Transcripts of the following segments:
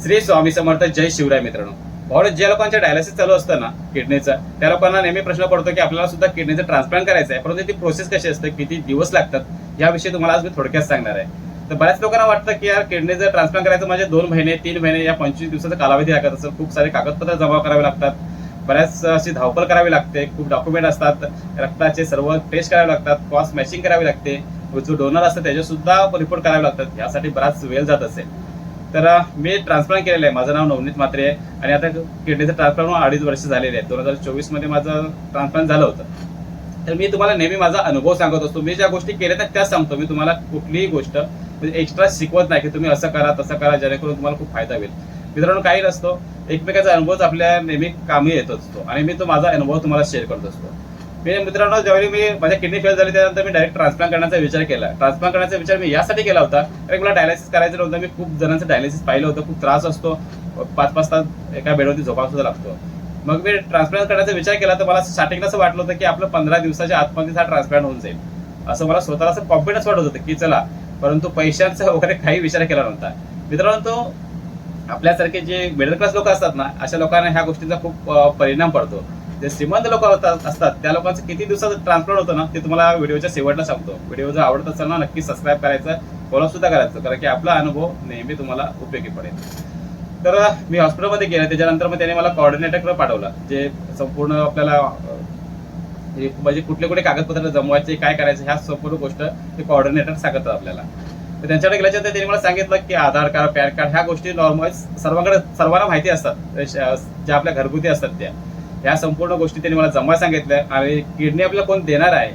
श्री स्वामी समर्थ. जय शिवराय मित्रांनो. भाऊ, ज्या लोकांच्या डायलिसिस चालू असतं ना किडनीचा, त्या लोकांना नेहमी प्रश्न पडतो की आपल्याला सुद्धा किडनीचं ट्रान्सप्लांट करायचं आहे, परंतु ती प्रोसेस कशी असते, किती दिवस लागतात, याविषयी तुम्हाला आज मी थोडक्यात सांगणार आहे. तर बऱ्याच लोकांना वाटतं की यार किडनीचं ट्रान्सप्लांट करायचं म्हणजे 2 महिने 3 महिने या 25 दिवसाचा कालावधी लागत असेल. खूप सारे कागदपत्र जमा करावे लागतात, बऱ्याच अशी धावपळ करावी लागते, खूप डॉक्युमेंट असतात, रक्ताचे सर्व टेस्ट करावे लागतात, क्रॉस मॅचिंग करावी लागते, जो डोनर असतं त्याचे सुद्धा रिपोर्ट करावे लागतात. यासाठी बराच वेळ जात असेल. तर मी ट्रान्सप्लांट केलेलं आहे. माझं नाव नवनीत म्हात्रे आहे आणि आता किडनीचं ट्रान्सप्लांट 2.5 वर्ष झालेले आहेत. 2024 मध्ये माझं ट्रान्सप्लांट झालं होतं. तर मी तुम्हाला नेहमी माझा अनुभव सांगत असतो. मी ज्या गोष्टी केल्या त्याच सांगतो. मी तुम्हाला कुठलीही गोष्ट म्हणजे एक्स्ट्रा शिकवत नाही की तुम्ही असं करा तसं करा जेणेकरून तुम्हाला खूप फायदा होईल. मित्रांनो, काही नसतो, एकमेकाचा अनुभव आपल्या नेहमी कामी येत असतो आणि मी तो माझा अनुभव तुम्हाला शेअर करत असतो. मित्रांनो, ज्यावेळी मी माझ्या किडनी फेल झाली त्यानंतर मी डायरेक्ट ट्रान्सप्लांट करण्याचा विचार केला. ट्रान्सप्लांट करण्याचा विचार मी यासाठी केला होता कारण मला डायलिसिस करायचं नव्हतं. मी खूप जणांचं डायलिसिस पाहिलं होतं. खूप त्रास असतो, 5-5 तास एका बेडवरती झोपावा सुद्धा लागतो. मग मी ट्रान्सप्लांट करण्याचा विचार केला तर मला स्टार्टिंगला असं वाटलं होतं की आपलं 15 दिवसाच्या आतमध्ये हा ट्रान्सप्लांट होऊन जाईल, असं मला स्वतःला असं कॉन्फिडन्स वाटत होतं की चला. परंतु पैशांचा वगैरे काही विचार केला नव्हता. मित्रांनो, तो आपल्यासारखे जे मिडल क्लास लोक असतात ना, अशा लोकांना ह्या गोष्टींचा खूप परिणाम पडतो. जे श्रीमंत लोक असतात त्या लोकांचं किती दिवसाचं ट्रान्सप्लांट होतं ना, ते तुम्हाला व्हिडिओच्या शेवटला सांगतो. व्हिडिओ जर आवडत असेल ना, नक्की सबस्क्राईब करायचं, फॉलो सुद्धा करायचं, कारण की आपला अनुभव नेहमी तुम्हाला उपयोगी पडेल. तर मी हॉस्पिटलमध्ये गेलो. त्याच्यानंतर मग त्याने मला कॉर्डिनेटरकडे पाठवलं, जे संपूर्ण आपल्याला म्हणजे कुठले कुठले कागदपत्र जमवायचे, काय करायचं, ह्या संपूर्ण गोष्ट ते कॉर्डिनेटर सांगतात आपल्याला. तर त्यांच्याकडे गेल्याच्या त्यांनी मला सांगितलं की आधार कार्ड, पॅन कार्ड ह्या गोष्टी नॉर्मल सर्वांना माहिती असतात, ज्या आपल्या घरगुती असतात त्या. ह्या संपूर्ण गोष्टी त्यांनी मला जमा सांगितल्या आणि किडनी आपल्याला कोण देणार आहे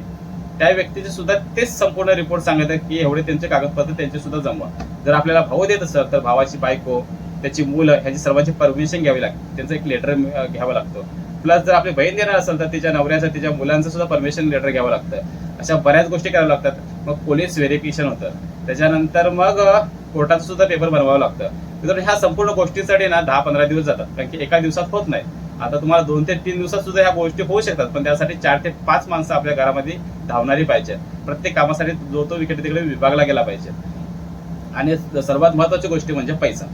त्या व्यक्तीचे सुद्धा तेच संपूर्ण रिपोर्ट सांगितलं की एवढे त्यांचे कागदपत्र त्यांचे सुद्धा जमवा. जर आपल्याला भाऊ देत असेल तर भावाची बायको, त्याची मुलं ह्याची सर्वांची परमिशन घ्यावी लागते, त्यांचं एक लेटर घ्यावं लागतं. प्लस जर आपली बहीण देणार असेल तर तिच्या नवऱ्याचं, तिच्या मुलांचं सुद्धा परमिशन लेटर घ्यावं लागतं. अशा बऱ्याच गोष्टी कराव्या लागतात. मग पोलीस व्हेरिफिकेशन होतं, त्याच्यानंतर मग कोर्टाचं सुद्धा पेपर बनवावं लागतं. मित्रांनो, ह्या संपूर्ण गोष्टीसाठी ना 10-15 दिवस जातात, कारण की एका दिवसात होत नाही. आता तुम्हाला 2 ते 3 दिवसात सुद्धा ह्या गोष्टी होऊ शकतात, पण त्यासाठी 4 ते 5 माणसं आपल्या घरामध्ये धावणारी पाहिजे. प्रत्येक कामासाठी जो तो इकडे तिकडे विभागला गेला पाहिजे. आणि सर्वात महत्वाची गोष्ट म्हणजे पैसा.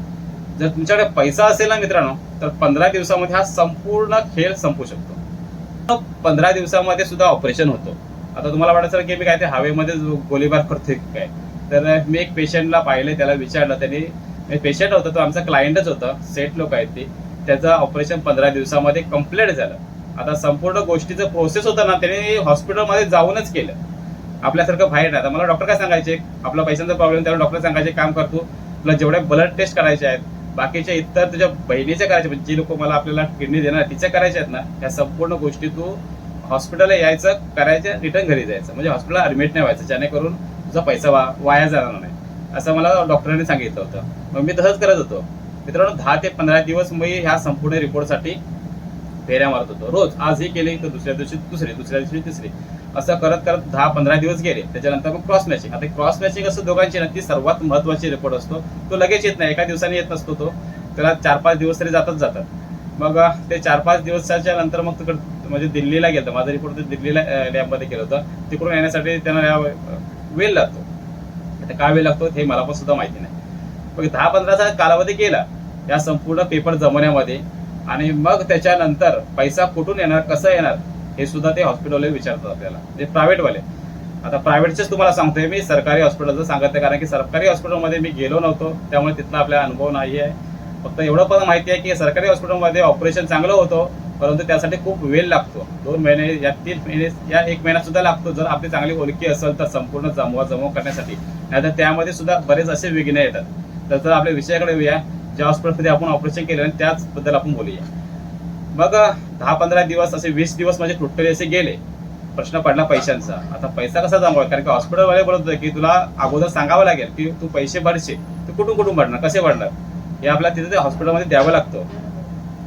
जर तुमच्याकडे पैसा असेल ना मित्रांनो, तर 15 दिवसामध्ये हा संपूर्ण खेळ संपू शकतो. 15 दिवसामध्ये सुद्धा ऑपरेशन होतो. आता तुम्हाला वाटत की मी काय ते हवेमध्ये गोळीबार करतोय काय, तर मी एक पेशंटला पाहिलं, त्याला विचारलं. त्यांनी पेशंट होता, तो आमचा क्लायंटच होता, सेट लोक आहेत ते. त्याचं ऑपरेशन 15 दिवसामध्ये कम्प्लीट झालं. आता संपूर्ण गोष्टीचं प्रोसेस होतं ना, त्याने हॉस्पिटलमध्ये जाऊनच केलं, आपल्यासारखं बाहेर नाही. आता मला डॉक्टर काय सांगायचे, आपला पैशांचा प्रॉब्लेम, त्याला डॉक्टर सांगायचे काम करतो, तुला जेवढ्या ब्लड टेस्ट करायचे आहेत, बाकीच्या इतर तुझ्या बहिणीच्या करायच्या, म्हणजे जी लोक मला आपल्याला किडनी देणार तिच्या करायच्या आहेत ना, ह्या संपूर्ण गोष्टी तू हॉस्पिटलला यायचं, करायचं, रिटर्न घरी जायचं, म्हणजे हॉस्पिटलला ऍडमिट नाही व्हायचं, जेणेकरून तुझा पैसा वाया जाणार नाही, असं मला डॉक्टरांनी सांगितलं होतं. मग मी तसंच करत होतो. मित्रांनो, 10 ते 15 दिवस मी ह्या संपूर्ण रिपोर्टसाठी फेऱ्या मारत होतो. रोज आज ही केली तर दुसऱ्या दिवशी दुसरी, दुसऱ्या दिवशी तिसरी, असं करत करत 10-15 दिवस गेले. त्याच्यानंतर मग क्रॉस मॅचिंग. आता क्रॉस मॅचिंग असं दोघांची ना, ती सर्वात महत्वाची रिपोर्ट असतो. तो लगेच येत नाही, एका दिवसाने येत नसतो तो, त्याला 4-5 दिवस तरी जातात. मग ते 4-5 दिवसाच्या नंतर मग तिकडं म्हणजे दिल्लीला गेलं. माझा रिपोर्ट दिल्लीला लॅबमध्ये केलं होतं. तिकडून येण्यासाठी त्यांना वेळ लागतो. आता काय वेळ लागतो हे मला पण सुद्धा माहिती नाही. मग 10-15चा कालावधी गेला या संपूर्ण पेपर जमवण्यामध्ये. आणि मग त्याच्यानंतर पैसा कुठून येणार, कसं येणार, हे सुद्धा ते हॉस्पिटलवाले विचारतात आपल्याला, ते प्रायव्हेटवाले. आता प्रायव्हेटचेच तुम्हाला सांगतोय मी, सरकारी हॉस्पिटलचं सांगत आहे, कारण की सरकारी हॉस्पिटलमध्ये मी गेलो नव्हतो, त्यामुळे तिथला आपला अनुभव नाही आहे. फक्त एवढं पण माहिती आहे की सरकारी हॉस्पिटलमध्ये ऑपरेशन चांगलं होतं, परंतु त्यासाठी खूप वेळ लागतो. 2 महिने या 3 महिने या 1 महिना सुद्धा लागतो, जर आपली चांगली ओळखी असेल तर संपूर्ण जमवा करण्यासाठी. नाहीतर त्यामध्ये सुद्धा बरेच असे विघ्न येतात. तर आपल्या विषयाकडे येऊया, ज्या हॉस्पिटलमध्ये आपण ऑपरेशन केलं त्याचबद्दल आपण बोलूया. मग 10-15 दिवस असे 20 दिवस म्हणजे टोटली असे गेले. प्रश्न पडला पैशांचा. आता पैसा कसा जमवायचा, कारण की हॉस्पिटलवाले बोलत होते की तुला अगोदर सांगावं लागेल की तू पैसे भरशील, तू कुठून भरणार, कसे भरणार, हे आपल्याला तिथे हॉस्पिटलमध्ये द्यावं लागतं.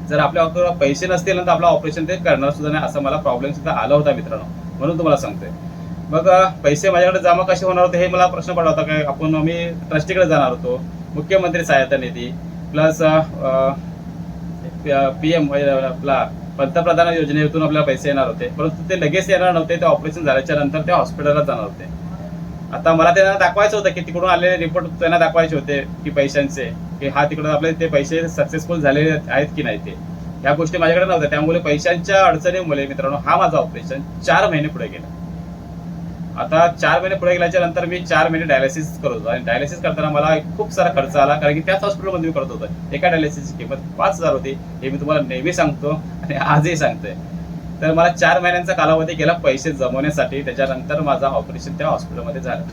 जर आपल्या पैसे नसतील तर आपलं ऑपरेशन ते करणार सुद्धा नाही, असा मला प्रॉब्लेम सुद्धा आला होता मित्रांनो, म्हणून तुम्हाला सांगतोय. मग पैसे माझ्याकडे जमा कसे होणार होते हे मला प्रश्न पडला होता. काय मी ट्रस्टीकडे जाणार होतो, मुख्यमंत्री सहायता निधी प्लस PM आपला पंतप्रधान योजनेतून आपल्याला पैसे येणार होते, परंतु ते लगेच येणार नव्हते. ते ऑपरेशन झाल्याच्या नंतर ते हॉस्पिटलला जाणार होते. आता मला त्यांना दाखवायचं होतं की तिकडून आलेले रिपोर्ट त्यांना दाखवायचे होते की पैशांचे, की हा तिकडून आपले ते पैसे सक्सेसफुल झालेले आहेत की नाही ते, ह्या गोष्टी माझ्याकडे नव्हत्या. त्यामुळे पैशांच्या अडचणीमुळे मित्रांनो हा माझा ऑपरेशन 4 महिने पुढे गेला. आता 4 महिने पुढे गेल्याच्या नंतर मी 4 महिने डायलिसिस करत होतो आणि डायलिसिस करताना मला खूप सारा खर्च आला, कारण की त्याच हॉस्पिटलमध्ये मी करत होतो. एका डायलिसिसची किंमत 5,000 होती, हे मी तुम्हाला नेहमी सांगतो आणि आजही सांगतोय. तर मला 4 महिन्यांचा कालावधी गेला पैसे जमवण्यासाठी. त्याच्यानंतर माझं ऑपरेशन त्या हॉस्पिटलमध्ये झालं.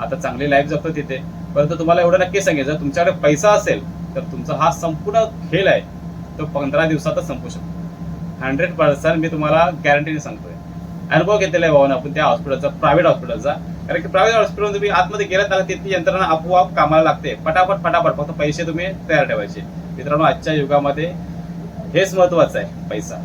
आता चांगली लाईफ जगतो तिथे. परंतु तुम्हाला एवढं नक्की सांगेल, जर तुमच्याकडे पैसा असेल तर तुमचा हा संपूर्ण खेळ आहे तो 15 दिवसातच संपू शकतो. 100% मी तुम्हाला गॅरंटीने सांगतोय. अनुभव घेतलेला आहे भावना आपण त्या हॉस्पिटलचा, प्रायव्हेट हॉस्पिटलचा. कारण की प्रायव्हेट हॉस्पिटल तुम्ही आतमध्ये गेलात ना, तिथली यंत्रणा आपोआप कामाला लागते. फटाफट फटाफट, फक्त पैसे तुम्ही तयार ठेवायचे. मित्रांनो, आजच्या युगामध्ये हेच महत्वाचं आहे, पैसा.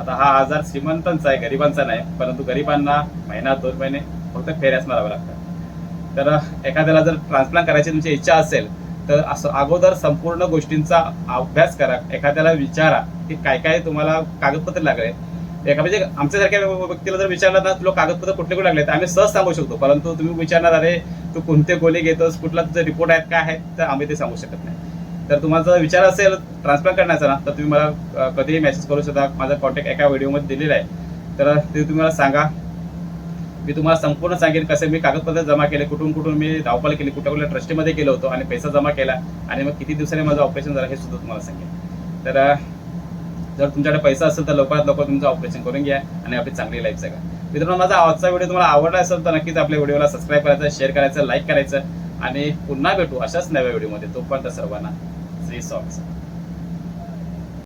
आता हा आजार श्रीमंतांचा आहे, गरिबांचा नाही. परंतु गरिबांना महिना 2 महिने फक्त फेऱ्याच माराव्या लागतात. तर एखाद्याला जर ट्रान्सप्लांट करायची तुमची इच्छा असेल तर असं अगोदर संपूर्ण गोष्टींचा अभ्यास करा. एखाद्याला विचारा की काय काय तुम्हाला कागदपत्र लागले. म्हणजे आमच्यासारख्या व्यक्तीला जर विचारलं ना, तुला कागदपत्र कुठले कुठे लागले, तर आम्ही सहज सांगू शकतो. परंतु तुम्ही विचारणार, अरे तू कोणते गोळी घेतोस, कुठला तुझे रिपोर्ट आहेत, काय आहेत, तर आम्ही ते सांगू शकत नाही. तर तुम्हाला जर विचार असेल ट्रान्सप्लांट करण्याचा ना, तर तुम्ही मला कधीही मेसेज करू शकता. माझा कॉन्टॅक्ट एका व्हिडिओमध्ये दिलेला आहे, तर ते तुम्ही मला सांगा. मी तुम्हाला संपूर्ण सांगेन कसं मी कागदपत्र जमा केले, कुठून कुठून मी धावपळ केली, कुठल्या कुठल्या ट्रस्टीमध्ये केलं होतं आणि पैसा जमा केला आणि मग किती दिवसांनी माझं ऑपरेशन झालं हे सुद्धा तुम्हाला सांगेन. तर जर तुमच्याकडे पैसा असेल तर लवकरात लवकर तुमचं ऑपरेशन करून घ्या आणि आपली चांगली लाईफ जगा. मित्रांनो, माझा आजचा व्हिडिओ तुम्हाला आवडला असेल तर नक्कीच आपल्या व्हिडिओला सबस्क्राईब करायचं, शेअर करायचं, लाईक करायचं आणि पुन्हा भेटू अशाच नव्या व्हिडिओमध्ये. तोपर्यंत सर्वांना श्री स्वामी.